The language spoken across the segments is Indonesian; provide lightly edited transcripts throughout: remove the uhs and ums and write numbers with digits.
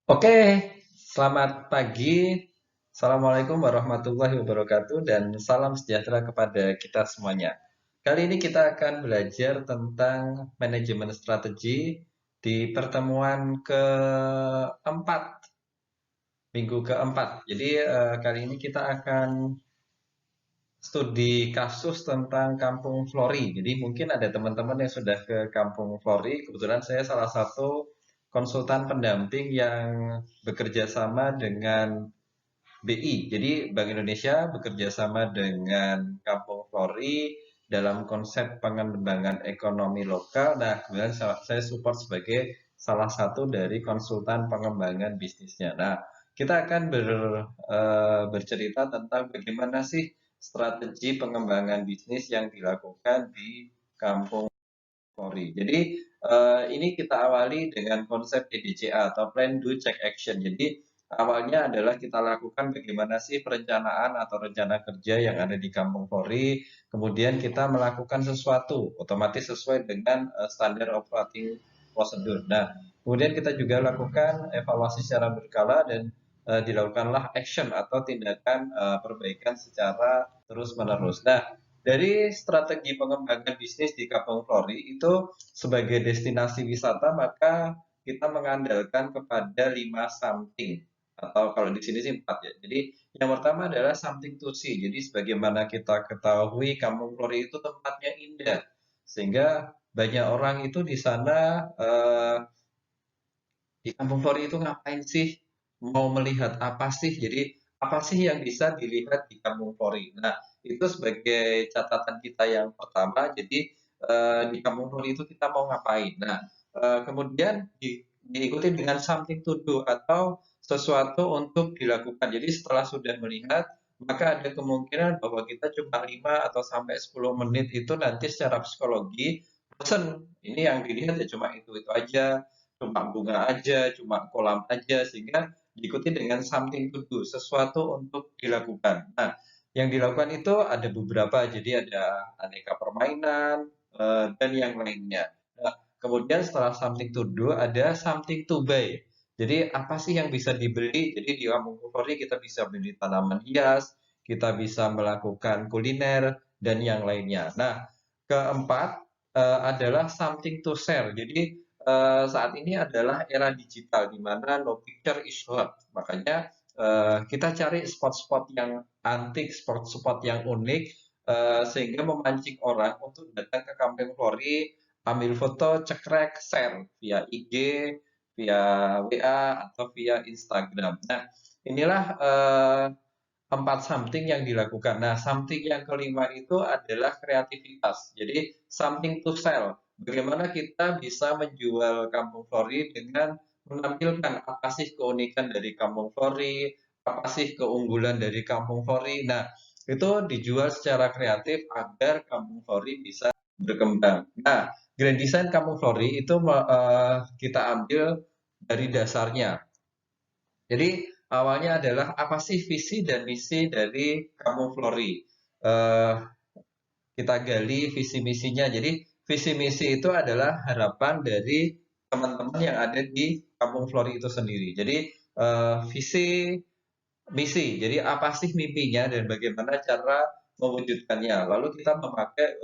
Oke, selamat pagi. Assalamualaikum warahmatullahi wabarakatuh dan salam sejahtera kepada kita semuanya. Kali ini kita akan belajar tentang manajemen strategi di pertemuan keempat, minggu keempat. Jadi kali ini kita akan studi kasus tentang Kampung Flori. Jadi mungkin ada teman-teman yang sudah ke Kampung Flori. Kebetulan saya salah satu konsultan pendamping yang bekerja sama dengan BI. Jadi Bank Indonesia bekerja sama dengan Kampung Flori dalam konsep pengembangan ekonomi lokal. Nah, kemudian saya support sebagai salah satu dari konsultan pengembangan bisnisnya. Nah, kita akan bercerita tentang bagaimana sih strategi pengembangan bisnis yang dilakukan di Kampung Flori. Jadi ini kita awali dengan konsep PDCA atau Plan Do Check Action. Jadi awalnya adalah kita lakukan bagaimana sih perencanaan atau rencana kerja yang ada di Kampung Flori. Kemudian kita melakukan sesuatu otomatis sesuai dengan standar operating prosedur. Nah, kemudian kita juga lakukan evaluasi secara berkala dan dilakukanlah action atau tindakan perbaikan secara terus-menerus. Nah, dari strategi pengembangan bisnis di Kampung Flori itu sebagai destinasi wisata maka kita mengandalkan kepada 5 something atau kalau di sini sih 4 ya. Jadi yang pertama adalah something to see. Jadi sebagaimana kita ketahui Kampung Flori itu tempatnya indah sehingga banyak orang itu di sana di Kampung Flori itu ngapain sih? Mau melihat apa sih? Jadi apa sih yang bisa dilihat di Kampung Flori? Nah, itu sebagai catatan kita yang pertama. Jadi di Kampung Flori itu kita mau ngapain? Nah, kemudian diikuti dengan something to do atau sesuatu untuk dilakukan. Jadi setelah sudah melihat, maka ada kemungkinan bahwa kita cuma 5 atau sampai 10 menit itu nanti secara psikologi bosen. Ini yang dilihat ya cuma itu aja, cuma bunga aja, cuma kolam aja, sehingga diikuti dengan something to do, sesuatu untuk dilakukan. Nah, yang dilakukan itu ada beberapa, jadi ada aneka permainan dan yang lainnya. Nah, kemudian setelah something to do, ada something to buy. Jadi apa sih yang bisa dibeli? Jadi di Kampung Kufori kita bisa beli tanaman hias, kita bisa melakukan kuliner dan yang lainnya. Nah, keempat adalah something to share. Jadi saat ini adalah era digital di mana no picture is hot. Makanya kita cari spot-spot yang antik, spot-spot yang unik, sehingga memancing orang untuk datang ke Kampung Flori, ambil foto, cekrek, share via IG, via WA, atau via Instagram. Nah, inilah 4 something yang dilakukan. Nah, something yang kelima itu adalah kreativitas. Jadi, something to sell. Bagaimana kita bisa menjual Kampung Flori dengan menampilkan apa sih keunikan dari Kampung Flori, apa sih keunggulan dari Kampung Flori. Nah, itu dijual secara kreatif agar Kampung Flori bisa berkembang. Nah, grand design Kampung Flori itu kita ambil dari dasarnya. Jadi awalnya adalah apa sih visi dan misi dari Kampung Flori? Eh, kita gali visi misinya. Jadi visi misi itu adalah harapan dari teman-teman yang ada di Kampung Flori itu sendiri. Jadi visi misi. Jadi apa sih mimpinya dan bagaimana cara mewujudkannya. Lalu kita memakai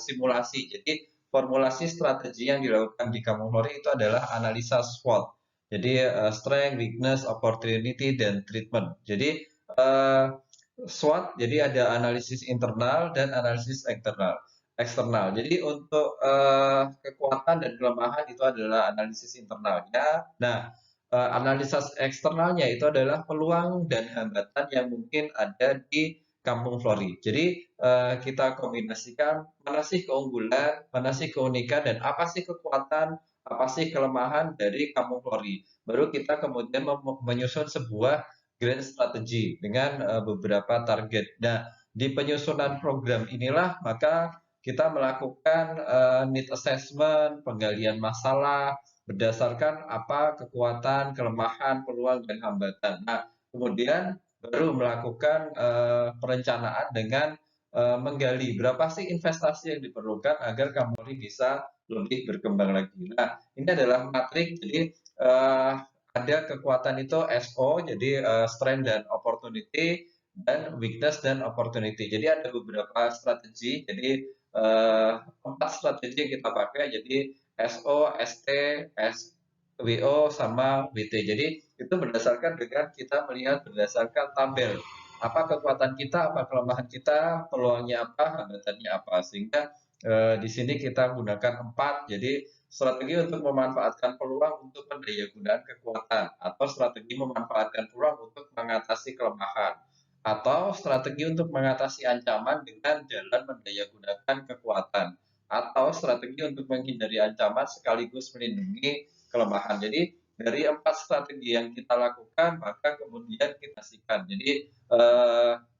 simulasi. Jadi formulasi strategi yang dilakukan di Kampung Flori itu adalah analisa SWOT. Jadi strength, weakness, opportunity, dan treatment. Jadi SWOT, jadi ada analisis internal dan analisis eksternal. Jadi untuk kekuatan dan kelemahan itu adalah analisis internalnya. Nah, analisis eksternalnya itu adalah peluang dan hambatan yang mungkin ada di Kampung Flori. Jadi kita kombinasikan mana sih keunggulan, mana sih keunikan, dan apa sih kekuatan, apa sih kelemahan dari Kampung Flori. Baru kita kemudian menyusun sebuah grand strategy dengan beberapa target. Nah, di penyusunan program inilah maka kita melakukan need assessment, penggalian masalah, berdasarkan apa kekuatan, kelemahan, peluang, dan hambatan. Nah, kemudian baru melakukan perencanaan dengan menggali berapa sih investasi yang diperlukan agar Kamori bisa lebih berkembang lagi. Nah, ini adalah matrik, jadi ada kekuatan itu SO, jadi strength dan opportunity, dan weakness dan opportunity. Jadi ada beberapa strategi, jadi 4 strategi yang kita pakai, jadi SO, ST, SWO, sama WT. Jadi itu berdasarkan dengan kita melihat berdasarkan tabel. Apa kekuatan kita, apa kelemahan kita, peluangnya apa, hambatannya apa. Sehingga di sini kita gunakan 4, jadi strategi untuk memanfaatkan peluang untuk mendayagunaan kekuatan, atau strategi memanfaatkan peluang untuk mengatasi kelemahan, atau strategi untuk mengatasi ancaman dengan jalan mendayagunakan kekuatan, atau strategi untuk menghindari ancaman sekaligus melindungi kelemahan. Jadi dari 4 strategi yang kita lakukan, maka kemudian kita sikan. Jadi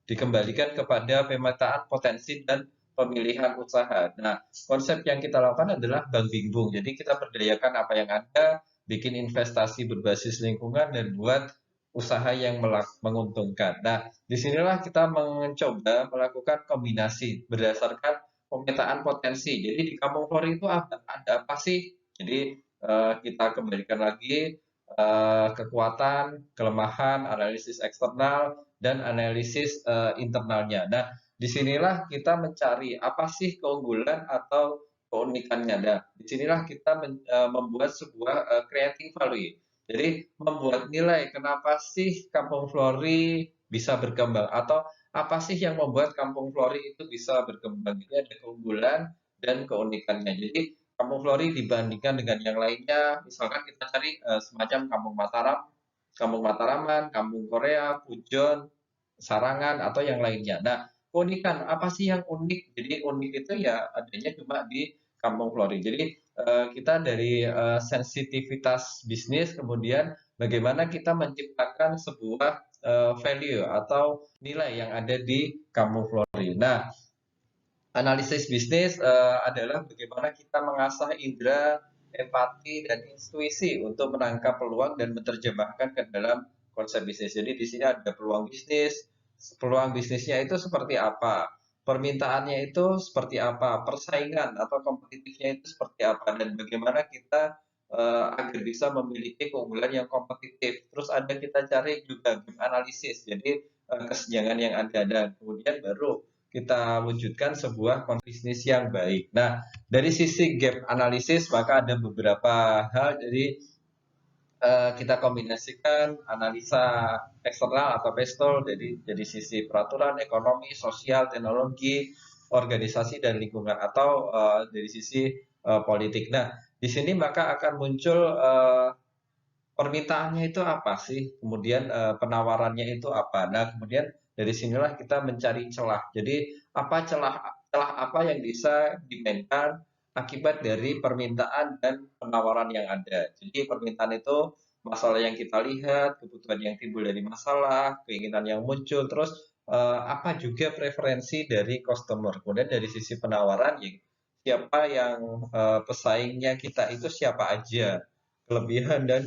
dikembalikan kepada pemetaan potensi dan pemilihan usaha. Nah, konsep yang kita lakukan adalah Bank Bingbung. Jadi kita berdayakan apa yang ada, bikin investasi berbasis lingkungan, dan buat usaha yang menguntungkan. Nah, disinilah kita mencoba melakukan kombinasi berdasarkan pemetaan potensi. Jadi di Kampung Flori itu ada apa sih? Jadi kita kembalikan lagi kekuatan, kelemahan, analisis eksternal, dan analisis internalnya. Nah, disinilah kita mencari apa sih keunggulan atau keunikannya. Nah, disinilah kita membuat sebuah creating value. Jadi membuat nilai kenapa sih Kampung Flori bisa berkembang, atau apa sih yang membuat Kampung Flori itu bisa berkembang. Jadi ada keunggulan dan keunikannya. Jadi Kampung Flori dibandingkan dengan yang lainnya, misalkan kita cari semacam Kampung Mataram, Kampung Mataraman, Kampung Korea, Pujon, Sarangan, atau yang lainnya. Nah, keunikan apa sih yang unik? Jadi unik itu ya adanya cuma di Kampung Flori. Jadi kita dari sensitivitas bisnis, kemudian bagaimana kita menciptakan sebuah value atau nilai yang ada di Kampung Flori. Nah, analisis bisnis adalah bagaimana kita mengasah indera, empati, dan intuisi untuk menangkap peluang dan menerjemahkan ke dalam konsep bisnis. Jadi di sini ada peluang bisnisnya itu seperti apa, permintaannya itu seperti apa, persaingan atau kompetitifnya itu seperti apa, dan bagaimana kita agar bisa memiliki keunggulan yang kompetitif. Terus ada kita cari juga gap analisis, jadi kesenjangan yang ada, dan kemudian baru kita wujudkan sebuah bisnis yang baik. Nah, dari sisi gap analisis maka ada beberapa hal. Jadi kita kombinasikan analisa eksternal atau pestol, jadi dari sisi peraturan, ekonomi, sosial, teknologi, organisasi, dan lingkungan, atau dari sisi politik. Nah, di sini maka akan muncul permintaannya itu apa sih, kemudian penawarannya itu apa. Nah, kemudian dari sinilah kita mencari celah. Jadi apa celah apa yang bisa dimainkan akibat dari permintaan dan penawaran yang ada. Jadi permintaan itu masalah yang kita lihat, kebutuhan yang timbul dari masalah, keinginan yang muncul, terus apa juga preferensi dari customer. Kemudian dari sisi penawaran, ya, siapa yang pesaingnya kita itu siapa aja, kelebihan dan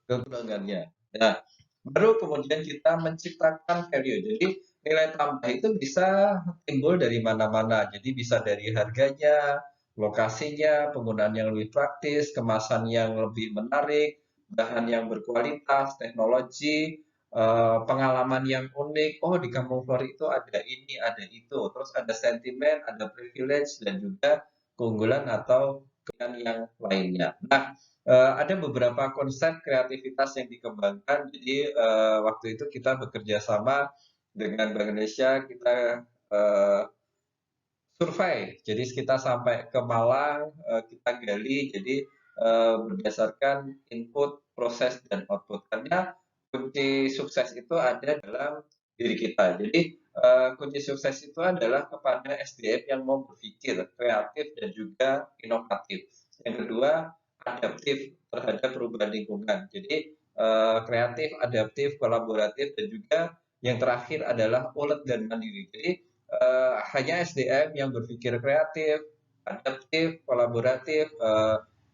kekurangannya. Nah, baru kemudian kita menciptakan value. Jadi nilai tambah itu bisa timbul dari mana-mana. Jadi bisa dari harganya, lokasinya, penggunaan yang lebih praktis, kemasan yang lebih menarik, bahan yang berkualitas, teknologi, pengalaman yang unik. Oh, di Kampung Flori itu ada ini, ada itu. Terus ada sentimen, ada privilege, dan juga keunggulan atau kelebihan yang lainnya. Nah, ada beberapa konsep kreativitas yang dikembangkan. Jadi waktu itu kita bekerja sama dengan Bank Indonesia, kita uh, survei. Jadi kita sampai ke Malang, kita gali. Jadi berdasarkan input, proses, dan output. Karena kunci sukses itu ada dalam diri kita. Jadi kunci sukses itu adalah kepada SDM yang mau berpikir kreatif dan juga inovatif. Yang kedua, adaptif terhadap perubahan lingkungan. Jadi kreatif, adaptif, kolaboratif, dan juga yang terakhir adalah ulet dan mandiri. Jadi hanya SDM yang berpikir kreatif, adaptif, kolaboratif,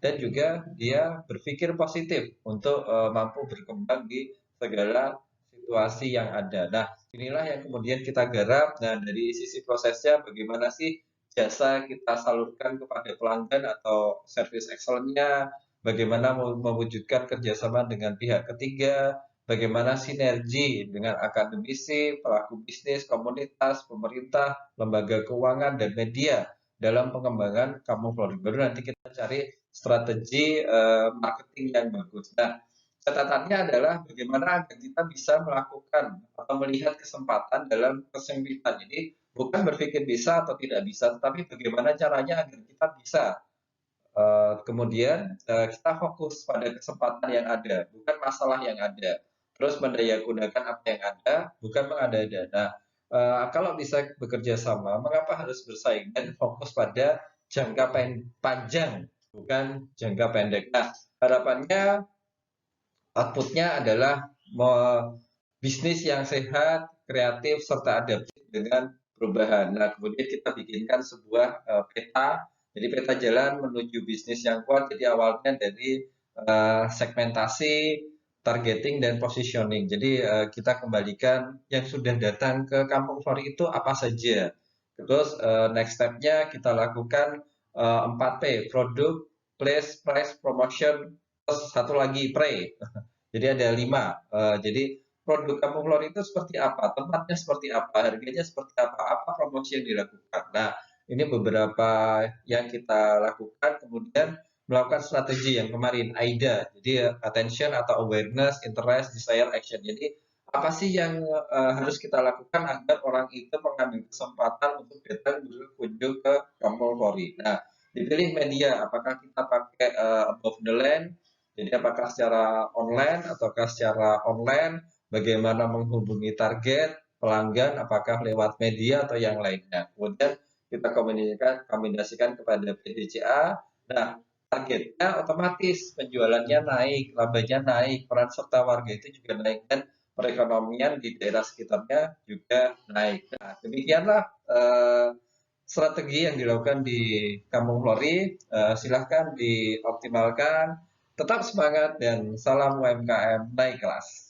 dan juga dia berpikir positif untuk mampu berkembang di segala situasi yang ada. Nah, inilah yang kemudian kita garap. Nah, dari sisi prosesnya bagaimana sih jasa kita salurkan kepada pelanggan atau service excellence-nya, bagaimana mewujudkan kerjasama dengan pihak ketiga, bagaimana sinergi dengan akademisi, pelaku bisnis, komunitas, pemerintah, lembaga keuangan, dan media dalam pengembangan kampung flori. Baru nanti kita cari strategi marketing yang bagus. Nah, catatannya adalah bagaimana agar kita bisa melakukan atau melihat kesempatan dalam kesempitan. Jadi bukan berpikir bisa atau tidak bisa, tetapi bagaimana caranya agar kita bisa. Kemudian kita fokus pada kesempatan yang ada, bukan masalah yang ada. Terus mendaya gunakan apa yang ada, bukan mengada-ada. Nah, kalau bisa bekerja sama, mengapa harus bersaing dan fokus pada jangka panjang, bukan jangka pendek. Nah, harapannya outputnya adalah bisnis yang sehat, kreatif, serta adaptif dengan perubahan. Nah, kemudian kita bikinkan sebuah peta, jadi peta jalan menuju bisnis yang kuat. Jadi awalnya dari segmentasi, targeting, dan positioning. Jadi kita kembalikan yang sudah datang ke Kampung Flori itu apa saja. Terus next step-nya kita lakukan 4P, produk, place, price, promotion, terus satu lagi pray. Jadi ada 5. Jadi produk Kampung Flori itu seperti apa, tempatnya seperti apa, harganya seperti apa, apa promosi yang dilakukan. Nah, ini beberapa yang kita lakukan, kemudian melakukan strategi yang kemarin AIDA, jadi attention atau awareness, interest, desire, action. Jadi apa sih yang harus kita lakukan agar orang itu mengambil kesempatan untuk datang berkunjung ke Kampung Flori. Nah, dipilih media, apakah kita pakai above the line, jadi apakah secara online ataukah secara online, bagaimana menghubungi target, pelanggan, apakah lewat media atau yang lainnya. Kemudian kita kombinasikan kepada PDCA. Nah, targetnya otomatis penjualannya naik, labanya naik, peran serta warga itu juga naik, dan perekonomian di daerah sekitarnya juga naik. Nah, demikianlah strategi yang dilakukan di Kampung Flori. Silahkan dioptimalkan. Tetap semangat dan salam UMKM naik kelas.